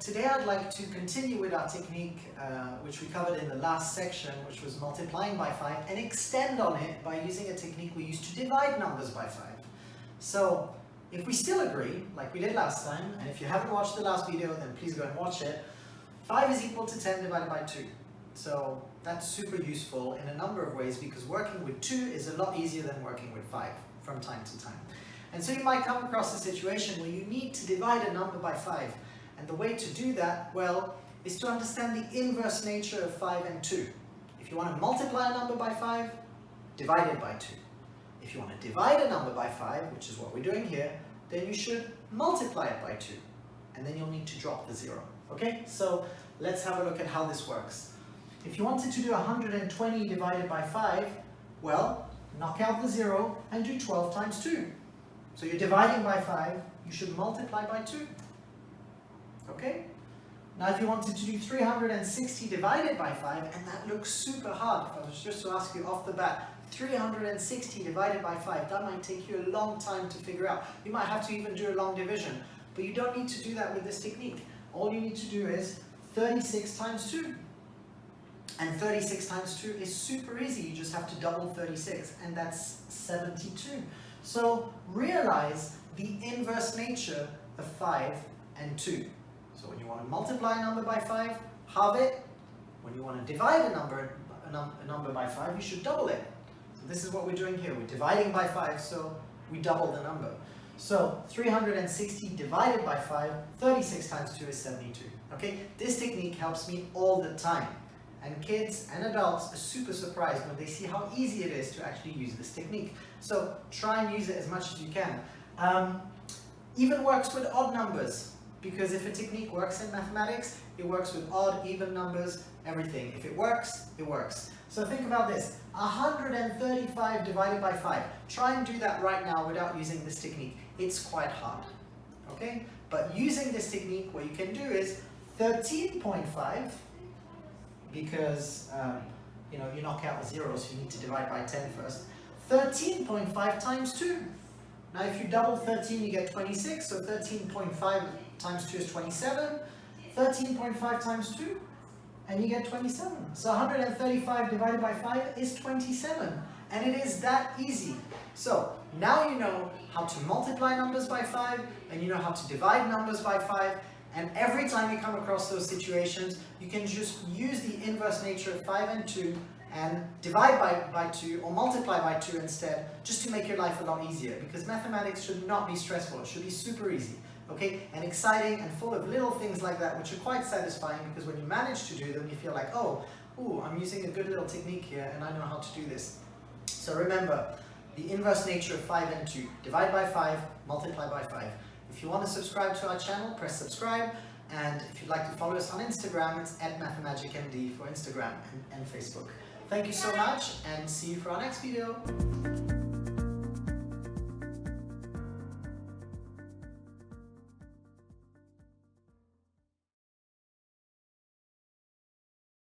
today I'd like to continue with our technique which we covered in the last section, which was multiplying by 5, and extend on it by using a technique we used to divide numbers by 5. So if we still agree, like we did last time, and if you haven't watched the last video, then please go and watch it, 5 is equal to 10 divided by 2. So that's super useful in a number of ways, because working with 2 is a lot easier than working with 5 from time to time. And so you might come across a situation where you need to divide a number by 5. And the way to do that, well, is to understand the inverse nature of 5 and 2. If you want to multiply a number by 5, divide it by 2. If you want to divide a number by 5, which is what we're doing here, then you should multiply it by 2. And then you'll need to drop the 0. Okay, so let's have a look at how this works. If you wanted to do 120 divided by 5, well, knock out the 0 and do 12 times 2. So you're dividing by 5, you should multiply by 2. Okay? Now if you wanted to do 360 divided by 5, and that looks super hard, if I was just to ask you off the bat, 360 divided by 5, that might take you a long time to figure out. You might have to even do a long division, but you don't need to do that with this technique. All you need to do is 36 times 2. And 36 times 2 is super easy. You just have to double 36, and that's 72. So realize the inverse nature of 5 and 2. So when you want to multiply a number by 5, halve it. When you want to divide a number by 5, you should double it. So this is what we're doing here. We're dividing by 5, so we double the number. So 360 divided by 5, 36 times 2 is 72. Okay? This technique helps me all the time. And kids and adults are super surprised when they see how easy it is to actually use this technique. So try and use it as much as you can. Even works with odd numbers, because if a technique works in mathematics, it works with odd, even numbers, everything. If it works, it works. So think about this, 135 divided by 5. Try and do that right now without using this technique. It's quite hard, okay? But using this technique, what you can do is 13.5, because you knock out the zeros, you need to divide by 10 first. 13.5 times 2. Now if you double 13, you get 26, so 13.5 times 2 is 27. 13.5 times 2, and you get 27. So 135 divided by 5 is 27. And it is that easy. So now you know how to multiply numbers by 5, and you know how to divide numbers by 5. And every time you come across those situations, you can just use the inverse nature of 5 and 2 and divide by 2 or multiply by 2 instead, just to make your life a lot easier. Because mathematics should not be stressful, it should be super easy, okay? And exciting and full of little things like that, which are quite satisfying, because when you manage to do them, you feel like, oh, ooh, I'm using a good little technique here and I know how to do this. So remember, the inverse nature of 5 and 2, divide by 5, multiply by 5. If you want to subscribe to our channel, press subscribe, and if you'd like to follow us on Instagram, it's @MathemagicMD for Instagram and Facebook. Thank you so much, and see you for our next video.